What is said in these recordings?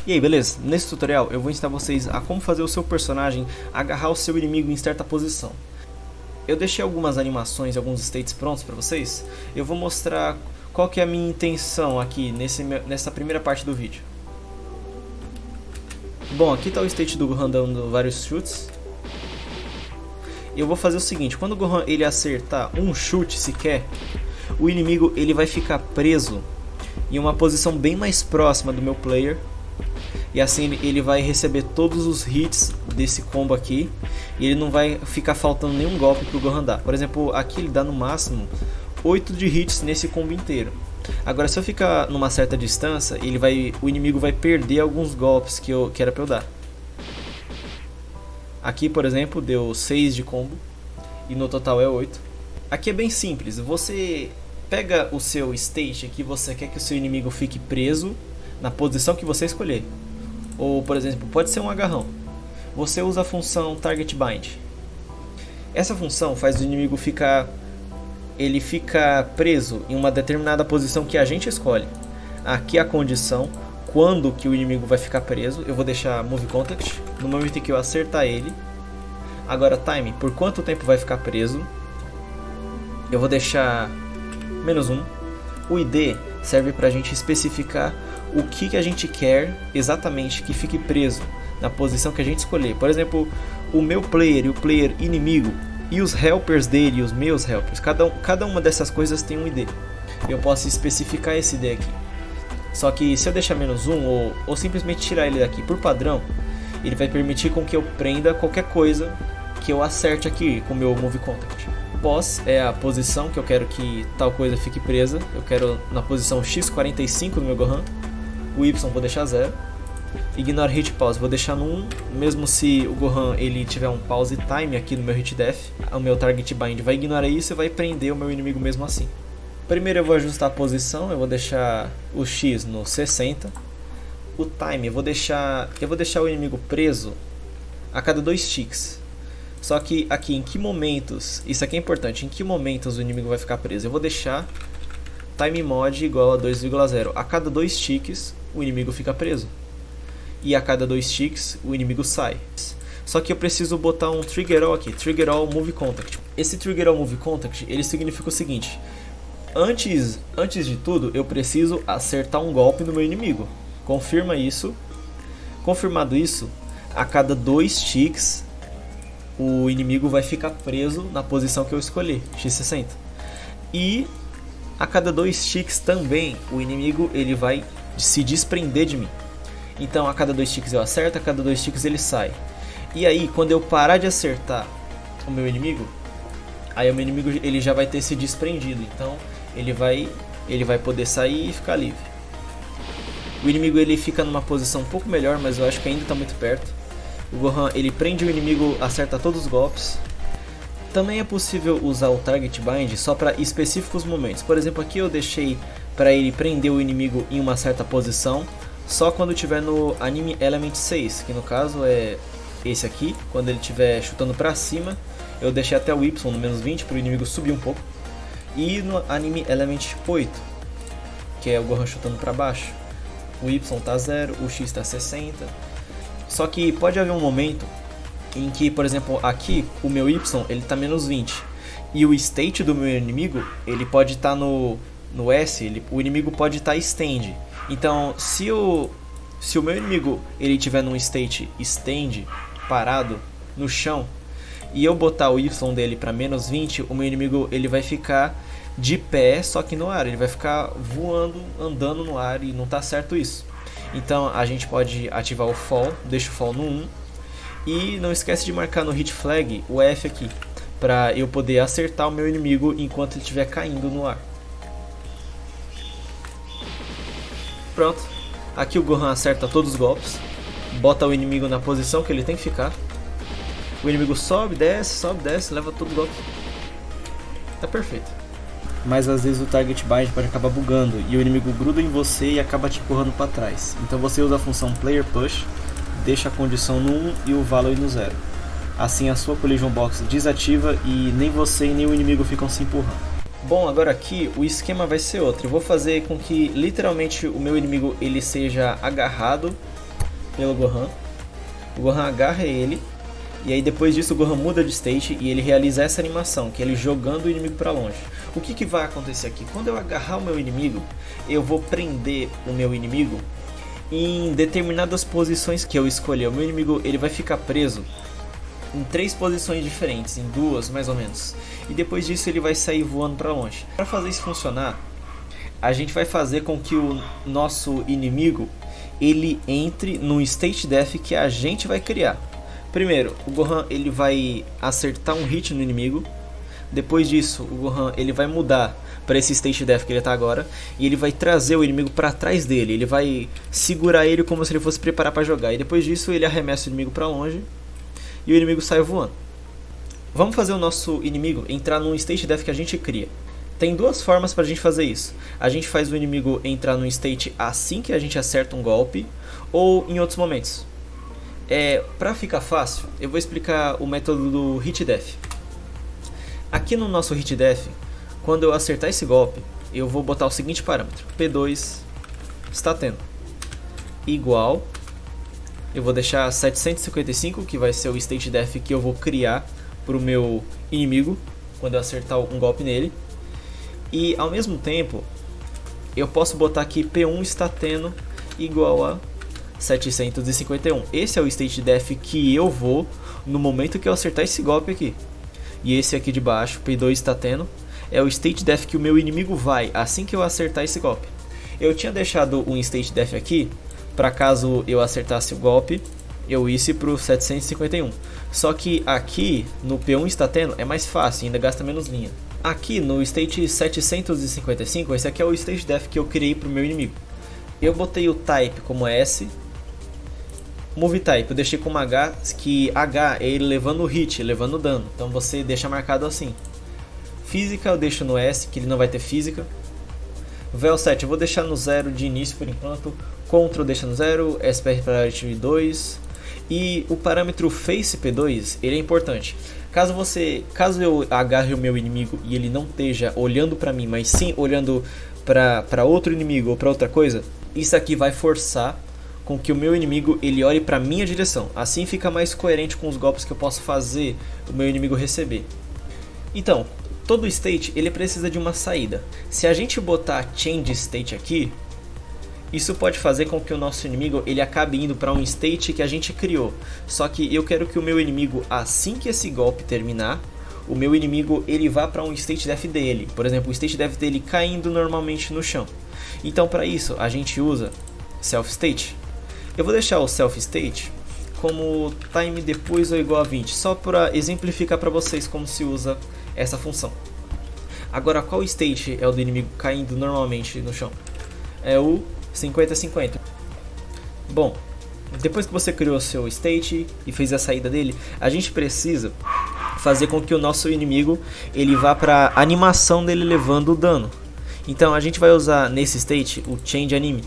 E aí, beleza? Nesse tutorial eu vou ensinar vocês a como fazer o seu personagem agarrar o seu inimigo em certa posição. Eu deixei algumas animações, alguns states prontos para vocês. Eu vou mostrar qual que é a minha intenção aqui nessa primeira parte do vídeo. Bom, aqui está o state do Gohan dando vários chutes. Eu vou fazer o seguinte, quando o Gohan ele acertar um chute sequer, o inimigo ele vai ficar preso em uma posição bem mais próxima do meu player. E assim ele vai receber todos os hits desse combo aqui. E ele não vai ficar faltando nenhum golpe para o Gohan dar. Por exemplo, aqui ele dá no máximo 8 de hits nesse combo inteiro. Agora se eu ficar numa certa distância, o inimigo vai perder alguns golpes que era para eu dar. Aqui, por exemplo, deu 6 de combo e no total é 8. Aqui é bem simples, você pega o seu state que você quer que o seu inimigo fique preso na posição que você escolher. Ou, por exemplo, pode ser um agarrão. Você usa a função Target Bind. Essa função faz o inimigo ficar preso em uma determinada posição que a gente escolhe. Aqui é a condição, quando que o inimigo vai ficar preso. Eu vou deixar Move Contact no momento em que eu acertar ele. Agora Time, por quanto tempo vai ficar preso. Eu vou deixar -1. O ID serve para a gente especificar o que a gente quer exatamente que fique preso na posição que a gente escolher. Por exemplo, o meu player e o player inimigo e os helpers dele e os meus helpers, cada uma dessas coisas tem um ID. Eu posso especificar esse ID aqui. Só que se eu deixar -1 ou simplesmente tirar ele daqui por padrão, ele vai permitir com que eu prenda qualquer coisa que eu acerte aqui com o meu Move Contact. Pause é a posição que eu quero que tal coisa fique presa. Eu quero na posição X45 no meu Gohan. O Y vou deixar 0. Ignore Hit Pause, vou deixar no 1. Mesmo se o Gohan ele tiver um Pause Time aqui no meu Hit Def, o meu Target Bind vai ignorar isso e vai prender o meu inimigo mesmo assim. Primeiro eu vou ajustar a posição, eu vou deixar o X no 60. O Time, eu vou deixar o inimigo preso a cada 2 ticks. Só que aqui, em que momentos, isso aqui é importante, em que momentos o inimigo vai ficar preso? Eu vou deixar Time Mod igual a 2,0. A cada 2 ticks, o inimigo fica preso. E a cada 2 ticks, o inimigo sai. Só que eu preciso botar um Trigger All aqui, Trigger All Move Contact. Esse Trigger All Move Contact, ele significa o seguinte. Antes de tudo, eu preciso acertar um golpe no meu inimigo. Confirma isso. Confirmado isso, a cada 2 ticks, o inimigo vai ficar preso na posição que eu escolhi, X60. E a cada 2 ticks também, o inimigo ele vai se desprender de mim. Então a cada 2 ticks eu acerto, a cada 2 ticks ele sai. E aí, quando eu parar de acertar o meu inimigo, aí o meu inimigo ele já vai ter se desprendido. Então ele vai poder sair e ficar livre. O inimigo ele fica numa posição um pouco melhor, mas eu acho que ainda está muito perto. O Gohan ele prende o inimigo, acerta todos os golpes. Também é possível usar o Target Bind só para específicos momentos. Por exemplo, aqui eu deixei para ele prender o inimigo em uma certa posição só quando estiver no Anime Element 6, que no caso é esse aqui. Quando ele estiver chutando para cima, eu deixei até o Y no -20 para o inimigo subir um pouco. E no Anime Element 8, que é o Gohan chutando para baixo, o Y está 0, o X está 60. Só que pode haver um momento em que, por exemplo, aqui o meu Y ele está -20 e o state do meu inimigo ele pode estar no S, o inimigo pode estar stand. Então, se o meu inimigo ele tiver num state stand parado no chão e eu botar o Y dele para -20, o meu inimigo ele vai ficar de pé, só que no ar, ele vai ficar voando, andando no ar e não está certo isso. Então a gente pode ativar o Fall, deixa o Fall no 1. E não esquece de marcar no Hit Flag o F aqui, para eu poder acertar o meu inimigo enquanto ele estiver caindo no ar. Pronto, aqui o Gohan acerta todos os golpes, bota o inimigo na posição que ele tem que ficar. O inimigo sobe, desce, leva todo o golpe. Tá perfeito. Mas às vezes o Target Bind pode acabar bugando e o inimigo gruda em você e acaba te empurrando para trás. Então você usa a função Player Push, deixa a condição no 1 e o Value no 0. Assim a sua Collision Box desativa e nem você e nem o inimigo ficam se empurrando. Bom, agora aqui o esquema vai ser outro. Eu vou fazer com que literalmente o meu inimigo ele seja agarrado pelo Gohan. O Gohan agarra ele. E aí depois disso o Gohan muda de state e ele realiza essa animação, que é ele jogando o inimigo para longe. O que vai acontecer aqui? Quando eu agarrar o meu inimigo, eu vou prender o meu inimigo em determinadas posições que eu escolher. O meu inimigo ele vai ficar preso em 3 posições diferentes, em 2 mais ou menos. E depois disso ele vai sair voando para longe. Para fazer isso funcionar, a gente vai fazer com que o nosso inimigo ele entre no state def que a gente vai criar. Primeiro, o Gohan ele vai acertar um hit no inimigo. Depois disso, o Gohan ele vai mudar para esse state def que ele está agora e ele vai trazer o inimigo para trás dele. Ele vai segurar ele como se ele fosse preparar para jogar. E depois disso, ele arremessa o inimigo para longe e o inimigo sai voando. Vamos fazer o nosso inimigo entrar num state def que a gente cria. Tem 2 formas para a gente fazer isso. A gente faz o inimigo entrar num state assim que a gente acerta um golpe ou em outros momentos. Para ficar fácil, eu vou explicar o método do hit def. Aqui no nosso hit def, quando eu acertar esse golpe, eu vou botar o seguinte parâmetro: P2 está tendo igual, eu vou deixar 755, que vai ser o state def que eu vou criar para o meu inimigo quando eu acertar um golpe nele. E ao mesmo tempo, eu posso botar aqui P1 está tendo igual a 751. Esse é o state def que eu vou no momento que eu acertar esse golpe aqui. E esse aqui de baixo, P2 está tendo, é o state def que o meu inimigo vai assim que eu acertar esse golpe. Eu tinha deixado um state def aqui para caso eu acertasse o golpe, eu isse para o 751. Só que aqui no P1 está tendo é mais fácil, ainda gasta menos linha. Aqui no state 755, esse aqui é o state def que eu criei para o meu inimigo. Eu botei o type como S. Move type eu deixei como H, que H é ele levando o hit, levando dano. Então você deixa marcado assim. Física eu deixo no S, que ele não vai ter física. Vel set eu vou deixar no 0 de início por enquanto. Control deixa no 0, SPR Priority 2. E o parâmetro Face P2, ele é importante. Caso eu agarre o meu inimigo e ele não esteja olhando para mim, mas sim olhando para outro inimigo ou para outra coisa, isso aqui vai forçar com que o meu inimigo ele olhe para minha direção. Assim fica mais coerente com os golpes que eu posso fazer o meu inimigo receber. Então, todo state ele precisa de uma saída. Se a gente botar change state aqui, isso pode fazer com que o nosso inimigo ele acabe indo para um state que a gente criou. Só que eu quero que o meu inimigo, assim que esse golpe terminar, o meu inimigo ele vá para um state def dele. Por exemplo, o state def dele caindo normalmente no chão. Então para isso a gente usa self state. Eu vou deixar o self state como time depois ou igual a 20, só para exemplificar para vocês como se usa essa função. Agora, qual state é o do inimigo caindo normalmente no chão? É o 50-50. Bom, depois que você criou seu state e fez a saída dele, a gente precisa fazer com que o nosso inimigo ele vá para a animação dele levando o dano. Então a gente vai usar nesse state o change anime.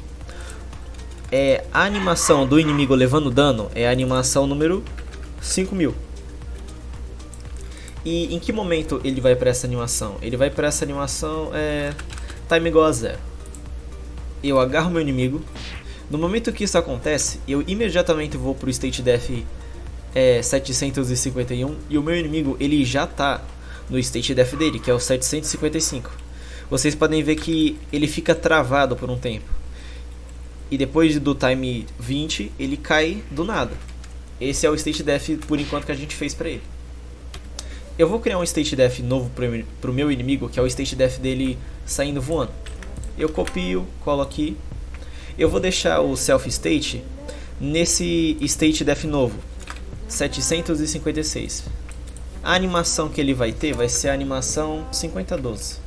A animação do inimigo levando dano é a animação número 5000. E em que momento ele vai para essa animação? Ele vai para essa animação time igual a 0. Eu agarro meu inimigo. No momento que isso acontece, eu imediatamente vou para o state def 751 e o meu inimigo ele já está no state def dele, que é o 755. Vocês podem ver que ele fica travado por um tempo. E depois do time 20, ele cai do nada. Esse é o state def por enquanto que a gente fez para ele. Eu vou criar um state def novo para o meu inimigo, que é o state def dele saindo voando. Eu copio, colo aqui. Eu vou deixar o self state nesse state def novo, 756. A animação que ele vai ter vai ser a animação 50-12.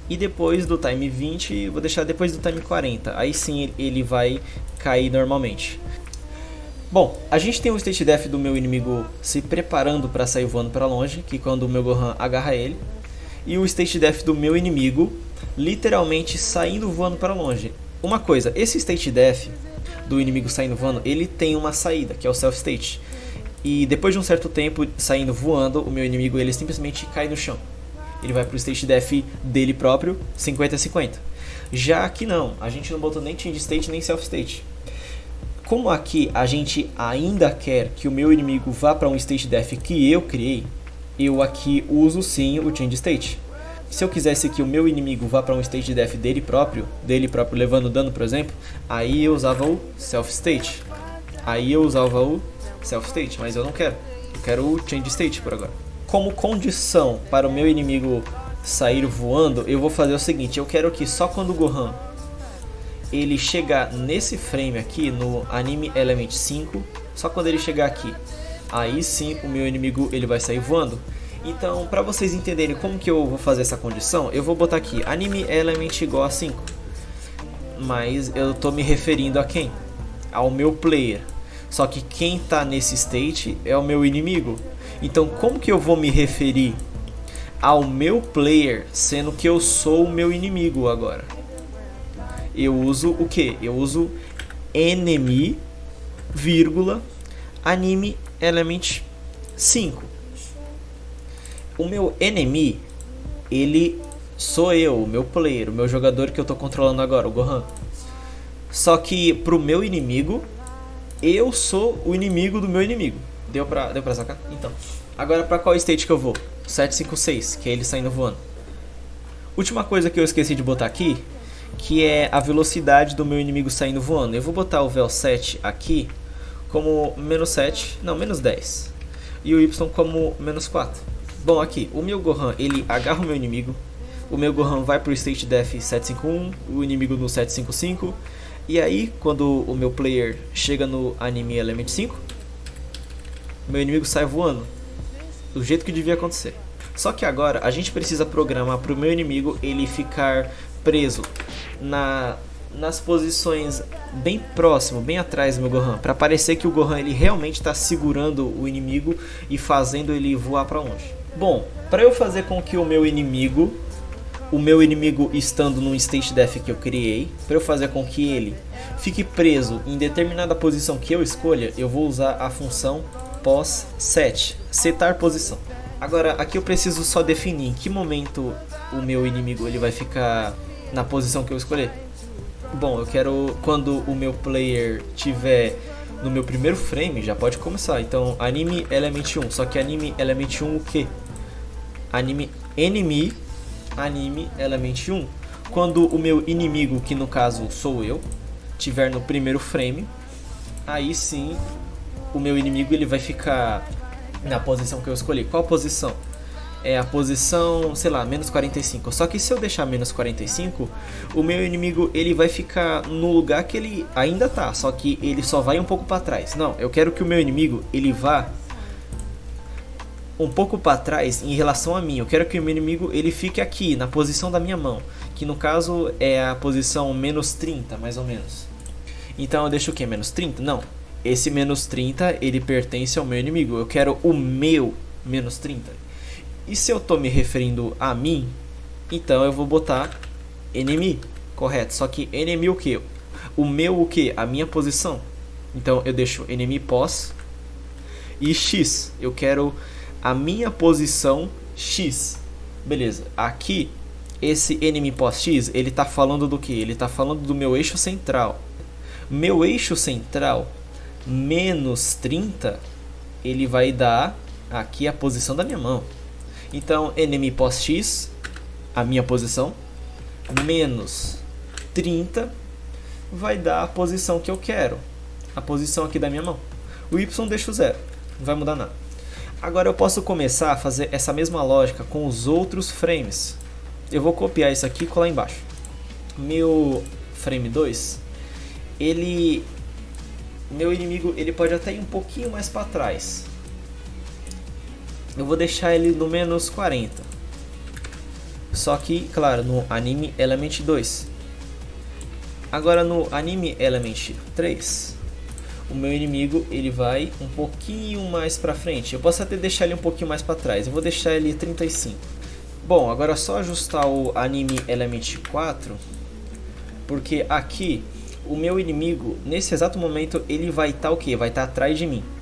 E depois do time 20, vou deixar depois do time 40. Aí sim ele vai cair normalmente. Bom, a gente tem o state def do meu inimigo se preparando para sair voando para longe, que quando o meu Gohan agarra ele. E o state def do meu inimigo literalmente saindo voando para longe. Uma coisa, esse state def do inimigo saindo voando, ele tem uma saída, que é o self state. E depois de um certo tempo saindo voando, o meu inimigo ele simplesmente cai no chão. Ele vai para o state def dele próprio, 50-50. Já aqui não, a gente não botou nem change state nem self state. Como aqui a gente ainda quer que o meu inimigo vá para um state def que eu criei, eu aqui uso sim o change state. Se eu quisesse que o meu inimigo vá para um state def dele próprio levando dano, por exemplo, aí eu usava o self state. Mas eu não quero. Eu quero o change state por agora. Como condição para o meu inimigo sair voando, eu vou fazer o seguinte: eu quero que só quando o Gohan ele chegar nesse frame aqui, no Anime Element 5, só quando ele chegar aqui, aí sim o meu inimigo ele vai sair voando. Então, para vocês entenderem como que eu vou fazer essa condição, eu vou botar aqui Anime Element igual a 5. Mas eu tô me referindo a quem? Ao meu player. Só que quem tá nesse state é o meu inimigo. Então, como que eu vou me referir ao meu player, sendo que eu sou o meu inimigo agora? Eu uso o que? Eu uso enemy, Anime Element 5. O meu enemy, ele sou eu, o meu player, o meu jogador que eu tô controlando agora, o Gohan. Só que pro meu inimigo, eu sou o inimigo do meu inimigo. Deu pra sacar? Então, agora pra qual state que eu vou? 756, que é ele saindo voando. Última coisa que eu esqueci de botar aqui, que é a velocidade do meu inimigo saindo voando. Eu vou botar o vel7 aqui como -7, não, -10. E o Y como -4. Bom, aqui, o meu Gohan, ele agarra o meu inimigo. O meu Gohan vai pro state def 751, o inimigo no 755. E aí, quando o meu player chega no Anime Element 5, meu inimigo sai voando, do jeito que devia acontecer. Só que agora a gente precisa programar para o meu inimigo ele ficar preso nas posições bem próximo, bem atrás do meu Gohan, para parecer que o Gohan ele realmente está segurando o inimigo e fazendo ele voar para longe. Bom, para eu fazer com que o meu inimigo estando num state def que eu criei, para eu fazer com que ele fique preso em determinada posição que eu escolha, eu vou usar a função pos-set, setar posição. Agora, aqui eu preciso só definir em que momento o meu inimigo ele vai ficar na posição que eu escolher. Bom, eu quero quando o meu player tiver no meu primeiro frame, já pode começar. Então, Anime Element 1, só que Anime Element 1 o que? Enemy Element 1. Quando o meu inimigo, que no caso sou eu, tiver no primeiro frame, aí sim o meu inimigo ele vai ficar na posição que eu escolhi. Qual posição? É a posição, sei lá, -45. Só que se eu deixar -45, o meu inimigo ele vai ficar no lugar que ele ainda tá, só que ele só vai um pouco para trás. Não, eu quero que o meu inimigo ele vá um pouco para trás em relação a mim. Eu quero que o meu inimigo ele fique aqui na posição da minha mão, que no caso é a posição -30, mais ou menos. Então eu deixo o que? -30? Não. Esse -30 ele pertence ao meu inimigo. Eu quero o meu -30. E se eu tô me referindo a mim, então eu vou botar enemy, correto? Só que enemy o que? O meu o que? A minha posição. Então eu deixo enemy pos e x. Eu quero a minha posição x. Beleza. Aqui esse enemy pos x, ele tá falando do que? Ele tá falando do meu eixo central. Meu eixo central -30, ele vai dar aqui a posição da minha mão. Então, enemy pos x, a minha posição, -30 vai dar a posição que eu quero, a posição aqui da minha mão. O y deixa o 0, não vai mudar nada. Agora eu posso começar a fazer essa mesma lógica com os outros frames. Eu vou copiar isso aqui e colar embaixo. Meu frame 2, meu inimigo ele pode até ir um pouquinho mais para trás. Eu vou deixar ele no -40. Só que, claro, no Anime Element 2. Agora no Anime Element 3, o meu inimigo ele vai um pouquinho mais para frente. Eu posso até deixar ele um pouquinho mais para trás. Eu vou deixar ele 35. Bom, agora é só ajustar o Anime Element 4, porque aqui o meu inimigo, nesse exato momento, ele vai estar o quê? Vai estar atrás de mim.